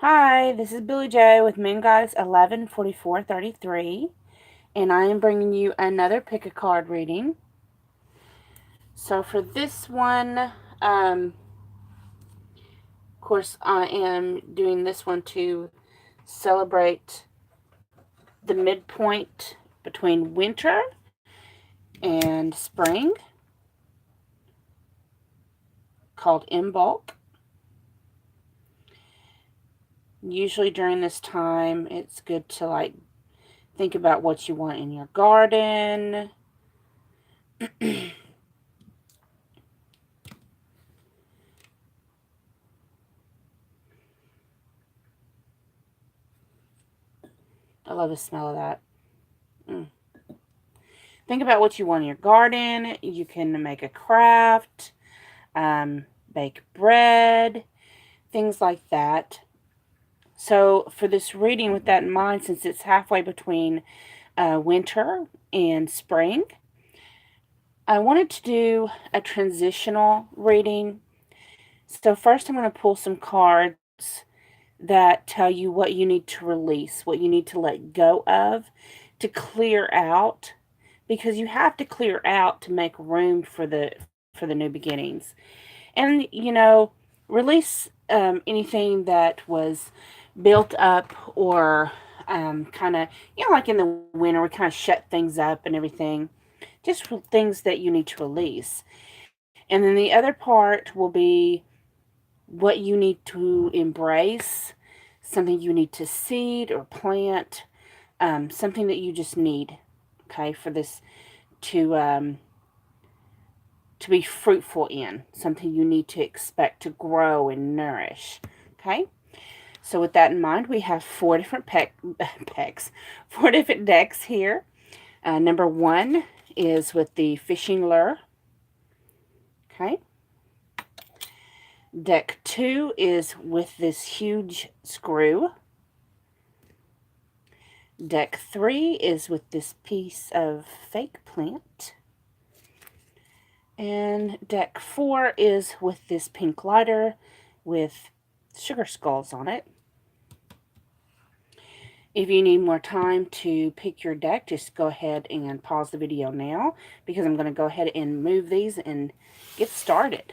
Hi, this is Billy Joe with Moon Goddess 114433, and I am bringing you another pick a card reading. So for this one, of course, I am doing this one to celebrate the midpoint between winter and spring, called in bulk. Usually during this time, it's good to think about what you want in your garden. I love the smell of that. Think about what you want in your garden. You can make a craft, bake bread, things like that. So for this reading, with that in mind, since it's halfway between winter and spring, I wanted to do a transitional reading. So first I'm going to pull some cards that tell you what you need to release, what you need to let go of, to clear out, because you have to clear out to make room for the new beginnings. And release anything that was built up, or kind of, like in the winter we kind of shut things up and everything, just things that you need to release. And then the other part will be what you need to embrace, something you need to seed or plant, something that you just need, okay, for this to be fruitful in, something you need to expect to grow and nourish, okay? So with that in mind, we have four different four different decks here. Number one is with the fishing lure, okay? Deck 2 is with this huge screw. Deck 3 is with this piece of fake plant. And deck 4 is with this pink lighter with sugar skulls on it. If you need more time to pick your deck, just go ahead and pause the video now, because I'm going to go ahead and move these and get started.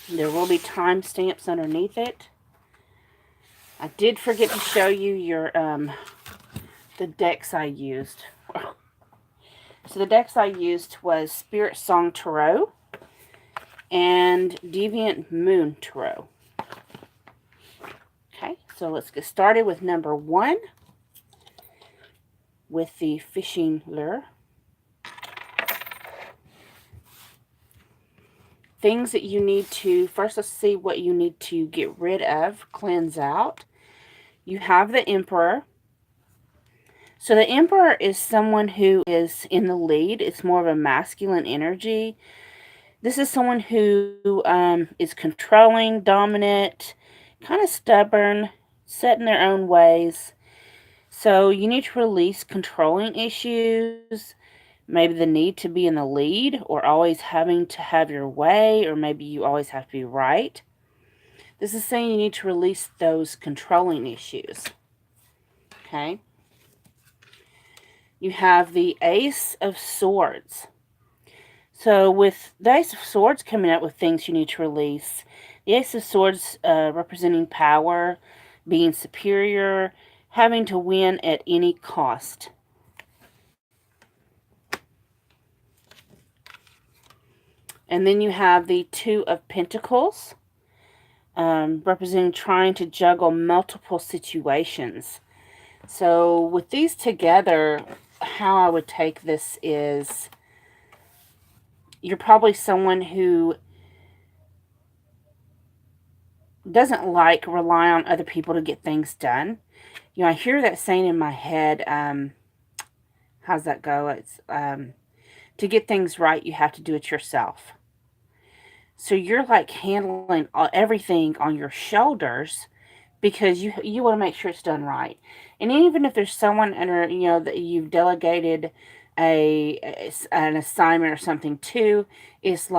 There will be timestamps underneath it. I did forget to show you the decks I used. So the decks I used was Spiritsong Tarot and Deviant Moon Tarot. Okay, so let's get started with number 1 with the fishing lure. Things that you need to, first let's see what you need to get rid of, cleanse out. You have the Emperor. So the Emperor is someone who is in the lead. It's more of a masculine energy. This is someone who is controlling, dominant, kind of stubborn, set in their own ways. So you need to release controlling issues, maybe the need to be in the lead, or always having to have your way, or maybe you always have to be right. This is saying you need to release those controlling issues. Okay? You have the Ace of Swords. So with the Ace of Swords coming up with things you need to release, the Ace of Swords representing power, being superior, having to win at any cost. And then you have the Two of Pentacles, representing trying to juggle multiple situations. So with these together, how I would take this is, you're probably someone who doesn't rely on other people to get things done. I hear that saying in my head, how's that go? It's, to get things right, you have to do it yourself. So you're handling everything on your shoulders, because you want to make sure it's done right. And even if there's someone under, that you've delegated an assignment or something to, it's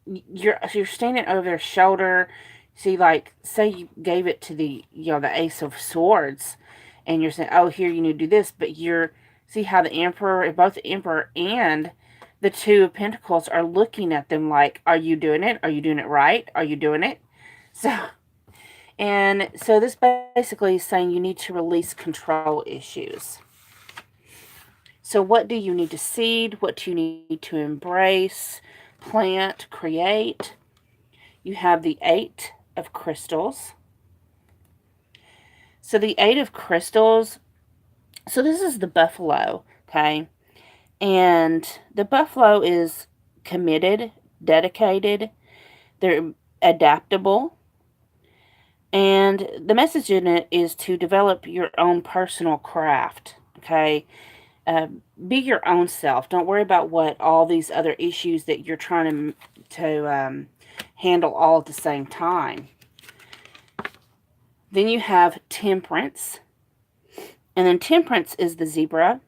you're standing over their shoulder. See, like, say you gave it to the, the Ace of Swords, and you're saying, oh, here, you need to do this, but see how the Emperor, both the Emperor and the Two of Pentacles are looking at them like, are you doing it? Are you doing it right? Are you doing it? So this basically is saying you need to release control issues. So what do you need to seed? What do you need to embrace, plant, create? You have the Eight of Crystals. So the Eight of Crystals, so this is the buffalo, okay? And the buffalo is committed, dedicated, they're adaptable, and the message in it is to develop your own personal craft, okay? Be your own self. Don't worry about what all these other issues that you're trying to handle all at the same time. Then you have Temperance. And then Temperance is the zebra.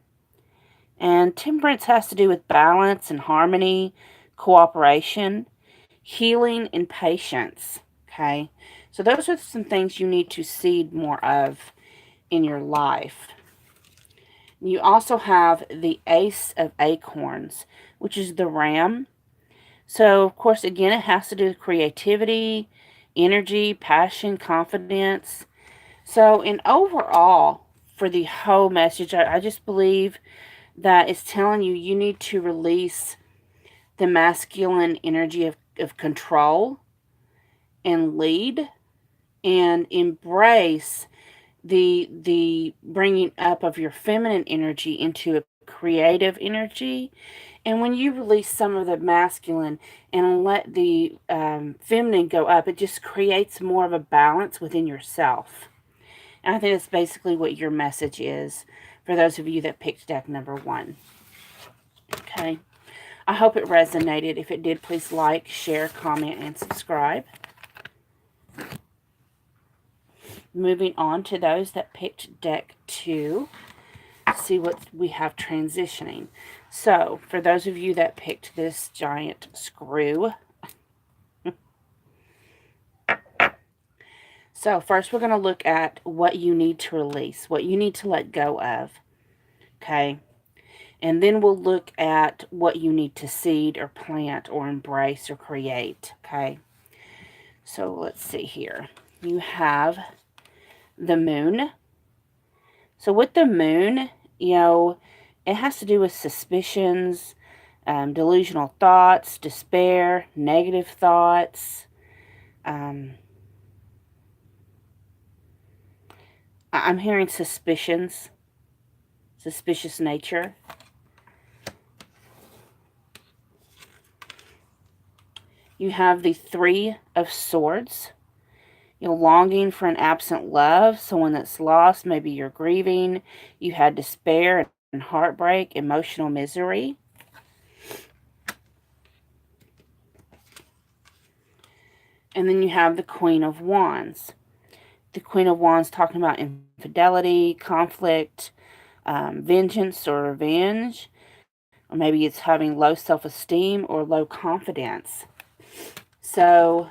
And Temperance has to do with balance and harmony, cooperation, healing, and patience. Okay? So those are some things you need to seed more of in your life. You also have the Ace of Acorns, which is the ram. So, of course, again, it has to do with creativity, energy, passion, confidence. So, in overall, for the whole message, I just believe that it's telling you you need to release the masculine energy of control and lead, and embrace the bringing up of your feminine energy into a creative energy. And when you release some of the masculine and let the feminine go up, it just creates more of a balance within yourself. And I think that's basically what your message is for those of you that picked deck number 1. Okay. I hope it resonated. If it did, please like, share, comment, and subscribe. Moving on to those that picked deck 2. See what we have transitioning. So, for those of you that picked this giant screw. So, first we're going to look at what you need to release, what you need to let go of. Okay? And then we'll look at what you need to seed or plant or embrace or create. Okay? So, let's see here. You have the moon. So, with the moon, it has to do with suspicions, delusional thoughts, despair, negative thoughts. I'm hearing suspicions, suspicious nature. You have the Three of Swords. Longing for an absent love, someone that's lost, maybe you're grieving. You had despair and heartbreak, emotional misery. And then you have the Queen of Wands. The Queen of Wands talking about infidelity, conflict, vengeance or revenge. Or maybe it's having low self-esteem or low confidence. So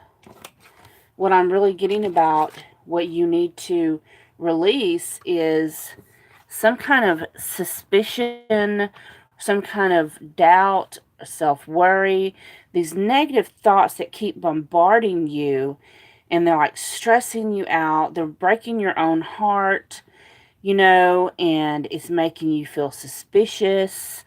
what I'm really getting about what you need to release is some kind of suspicion, some kind of doubt, self-worry, these negative thoughts that keep bombarding you, and they're like stressing you out. They're breaking your own heart, and it's making you feel suspicious,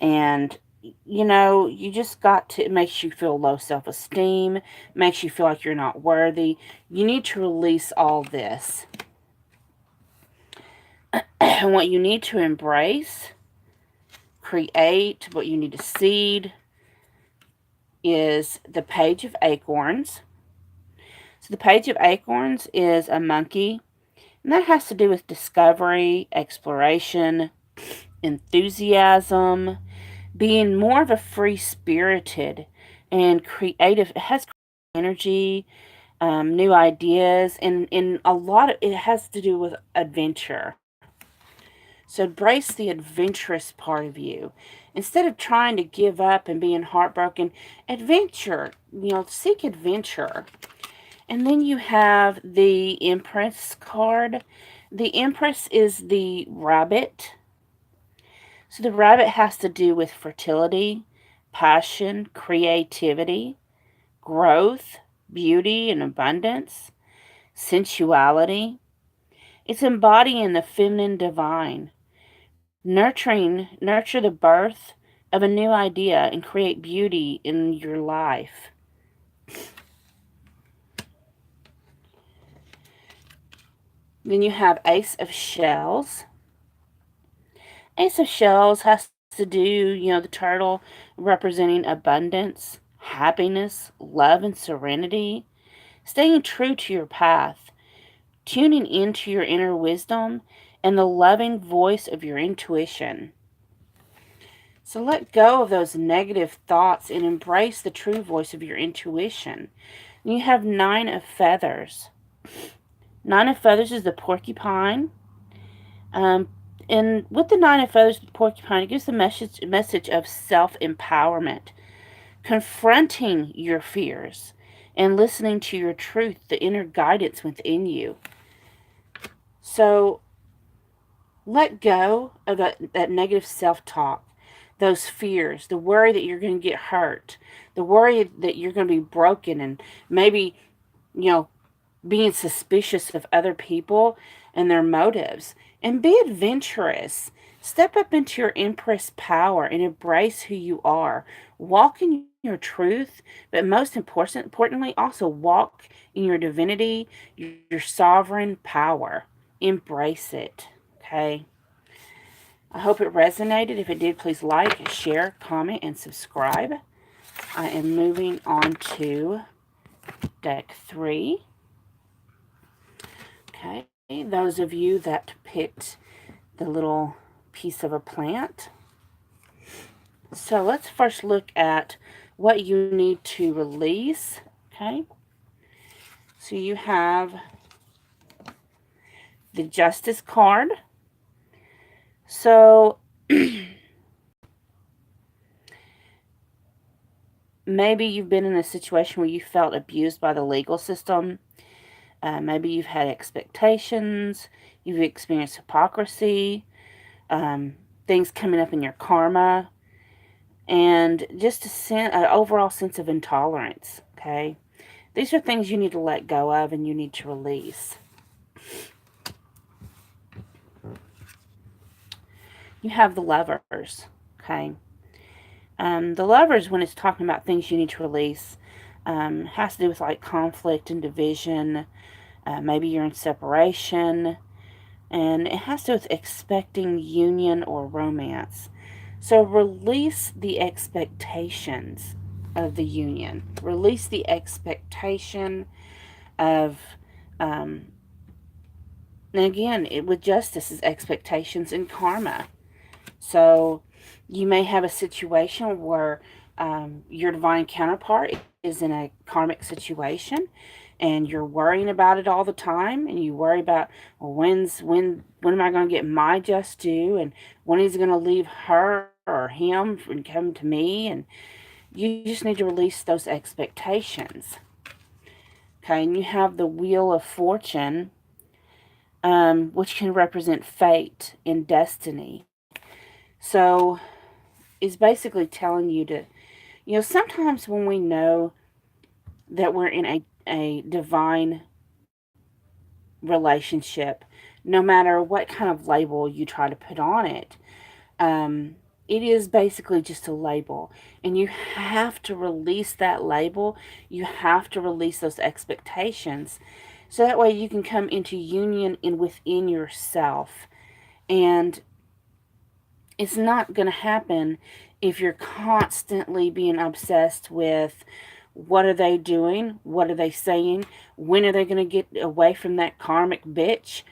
and you just got to, it makes you feel low self-esteem, makes you feel like you're not worthy. You need to release all this. And what you need to embrace, create, what you need to seed is the Page of Acorns. So the Page of Acorns is a monkey, and that has to do with discovery, exploration, enthusiasm, being more of a free-spirited and creative. It has energy, new ideas, and in a lot of it has to do with adventure. So embrace the adventurous part of you. Instead of trying to give up and being heartbroken, adventure, seek adventure. And then you have the Empress card. The Empress is the rabbit. So the rabbit has to do with fertility, passion, creativity, growth, beauty, and abundance, sensuality. It's embodying the feminine divine, nurture the birth of a new idea and create beauty in your life. Then you have Ace of Shells. Ace of Shells has to do, the turtle representing abundance, happiness, love, and serenity, staying true to your path, tuning into your inner wisdom, and the loving voice of your intuition. So let go of those negative thoughts and embrace the true voice of your intuition. You have Nine of Feathers. Nine of Feathers is the porcupine. And with the Nine of Feathers, the porcupine, it gives the message of self-empowerment, confronting your fears, and listening to your truth, the inner guidance within you. So let go of that negative self-talk, those fears, the worry that you're going to get hurt, the worry that you're going to be broken, and maybe, being suspicious of other people and their motives. And be adventurous. Step up into your Empress power and embrace who you are. Walk in your truth, but most importantly, also walk in your divinity, your sovereign power. Embrace it. Okay? I hope it resonated. If it did, please like, share, comment, and subscribe. I am moving on to deck 3. Okay, those of you that picked the little piece of a plant. So let's first look at what you need to release. Okay, so you have the Justice card. So maybe you've been in a situation where you felt abused by the legal system. Maybe you've had expectations, you've experienced hypocrisy, things coming up in your karma, and just an overall sense of intolerance, okay? These are things you need to let go of and you need to release. You have the Lovers, okay? The Lovers, when it's talking about things you need to release, has to do with like conflict and division. Maybe you're in separation, and it has to do with expecting union or romance. So release the expectations of the union. Release the expectation of, and again, with justice is expectations and karma. So you may have a situation where your divine counterpart is in a karmic situation, and you're worrying about it all the time, and you worry about, well, when am I going to get my just due, and when he's going to leave her or him and come to me, and you just need to release those expectations. Okay, and you have the Wheel of Fortune, which can represent fate and destiny. So it's basically telling you to, sometimes when we know that we're in a divine relationship, no matter what kind of label you try to put on it, it is basically just a label. And you have to release that label. You have to release those expectations. So that way you can come into union within yourself. And it's not going to happen if you're constantly being obsessed with what are they doing, what are they saying, when are they going to get away from that karmic bitch.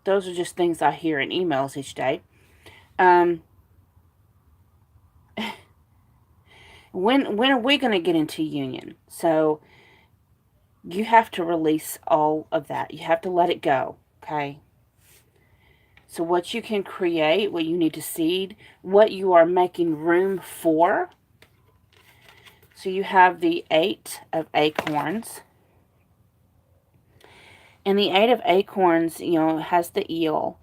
Those are just things I hear in emails each day. When are we going to get into union? So you have to release all of that. You have to let it go, okay? So what you can create, what you need to seed, what you are making room for. So you have the 8 of Acorns. And the 8 of Acorns, has the eel.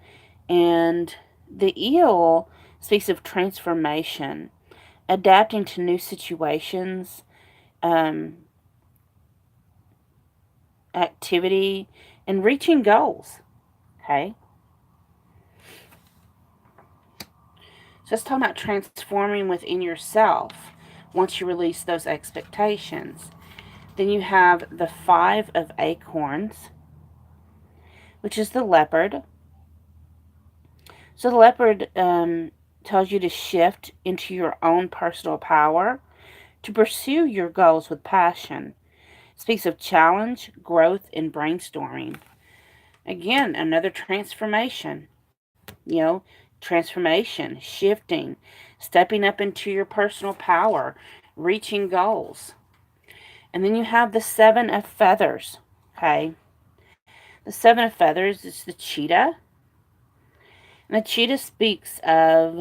And the eel speaks of transformation, adapting to new situations, activity, and reaching goals. Okay? So let's talk about transforming within yourself once you release those expectations. Then you have the 5 of Acorns, which is the leopard. So the leopard tells you to shift into your own personal power to pursue your goals with passion. It speaks of challenge, growth, and brainstorming. Again, another transformation. Transformation, shifting, stepping up into your personal power, reaching goals. And then you have the 7 of Feathers. Okay? The 7 of Feathers is the cheetah. And the cheetah speaks of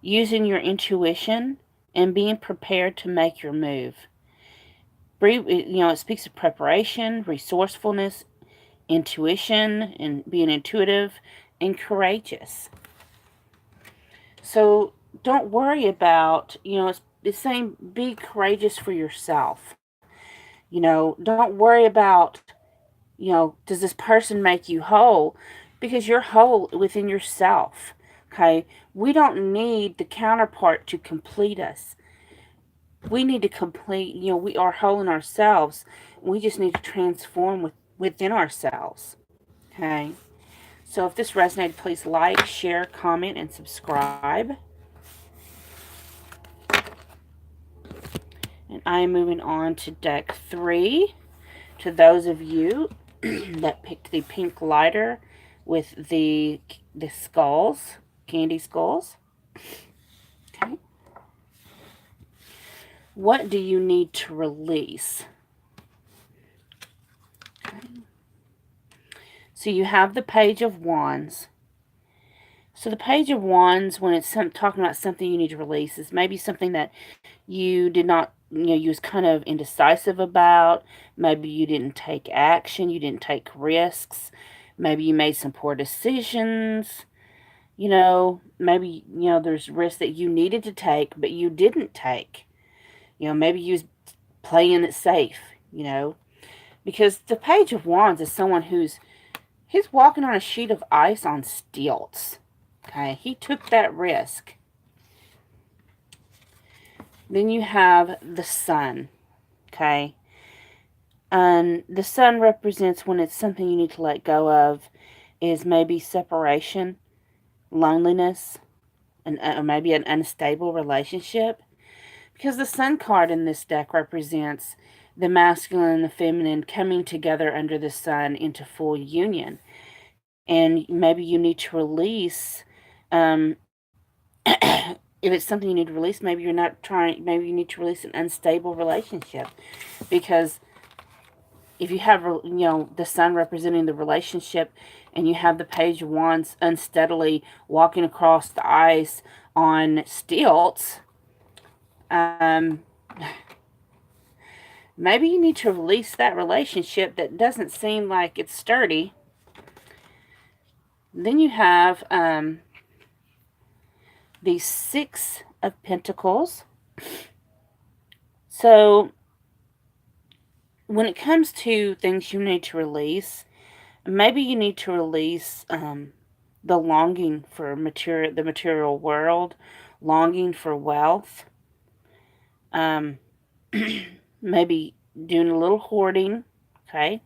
using your intuition and being prepared to make your move. It speaks of preparation, resourcefulness, intuition, and being intuitive and courageous. So don't worry about, it's saying be courageous for yourself. Don't worry about, does this person make you whole? Because you're whole within yourself. Okay? We don't need the counterpart to complete us. We need to complete, we are whole in ourselves. We just need to transform within ourselves. Okay? So if this resonated, please like, share, comment, and subscribe. And I am moving on to deck 3. To those of you that picked the pink lighter with the skulls, candy skulls. Okay. What do you need to release? Okay. So you have the Page of Wands. So the Page of Wands, when it's talking about something you need to release, is maybe something that you did not, you was kind of indecisive about. Maybe you didn't take action. You didn't take risks. Maybe you made some poor decisions. Maybe, there's risks that you needed to take, but you didn't take. Maybe you was playing it safe, because the Page of Wands is someone he's walking on a sheet of ice on stilts. Okay, he took that risk. Then you have the Sun. Okay, and the Sun represents when it's something you need to let go of, is maybe separation, loneliness, and maybe an unstable relationship. Because the Sun card in this deck represents the masculine and the feminine coming together under the sun into full union. And maybe you need to release, if it's something you need to release, maybe you're not trying, maybe you need to release an unstable relationship. Because if you have, the Sun representing the relationship, and you have the Page of Wands unsteadily walking across the ice on stilts, maybe you need to release that relationship that doesn't seem like it's sturdy. Then you have the 6 of Pentacles. So when it comes to things you need to release, maybe you need to release the longing for the material world, longing for wealth, maybe doing a little hoarding, okay?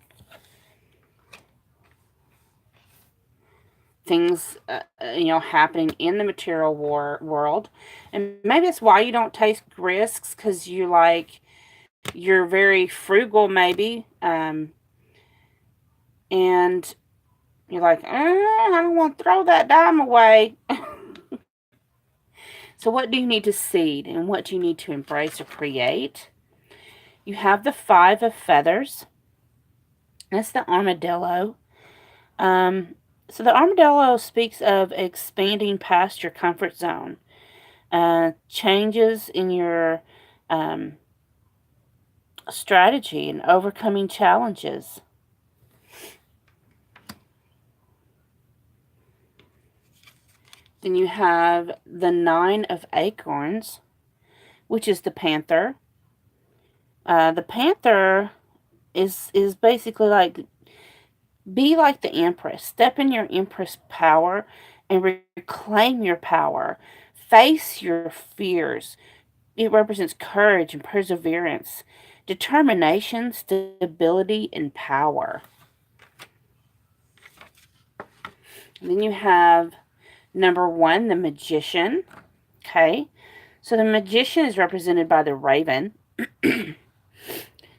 Things, happening in the material world. And maybe that's why you don't take risks, because you're very frugal, maybe. And you're like, I don't want to throw that dime away. So what do you need to seed, and what do you need to embrace or create? You have the 5 of Feathers. That's the armadillo. So the armadillo speaks of expanding past your comfort zone, changes in your strategy, and overcoming challenges. Then you have the Nine of Acorns, which is the panther. The panther is basically like, be like the empress. Step in your empress power and reclaim your power. Face your fears. It represents courage and perseverance, determination, stability, and power. And then you have number 1, the magician. Okay, so the magician is represented by the raven.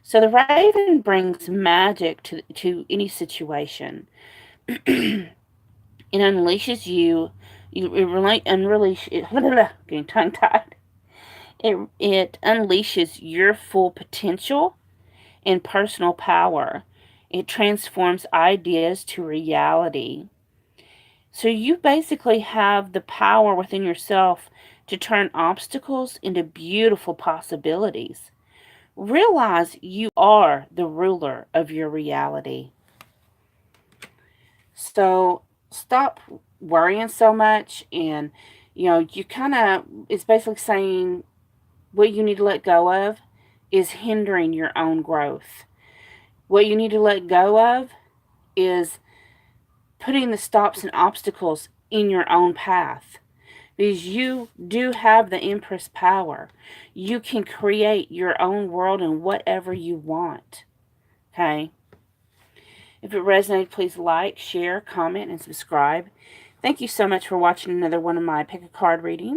So the raven brings magic to any situation. It unleashes you. Getting tongue tied. It unleashes your full potential and personal power. It transforms ideas to reality. So you basically have the power within yourself to turn obstacles into beautiful possibilities. Realize you are the ruler of your reality. So stop worrying so much, and you kind of, it's basically saying what you need to let go of is hindering your own growth. What you need to let go of is putting the stops and obstacles in your own path, because you do have the Empress power. You can create your own world and whatever you want. Okay? If it resonated, please like, share, comment, and subscribe. Thank you so much for watching another one of my pick a card readings.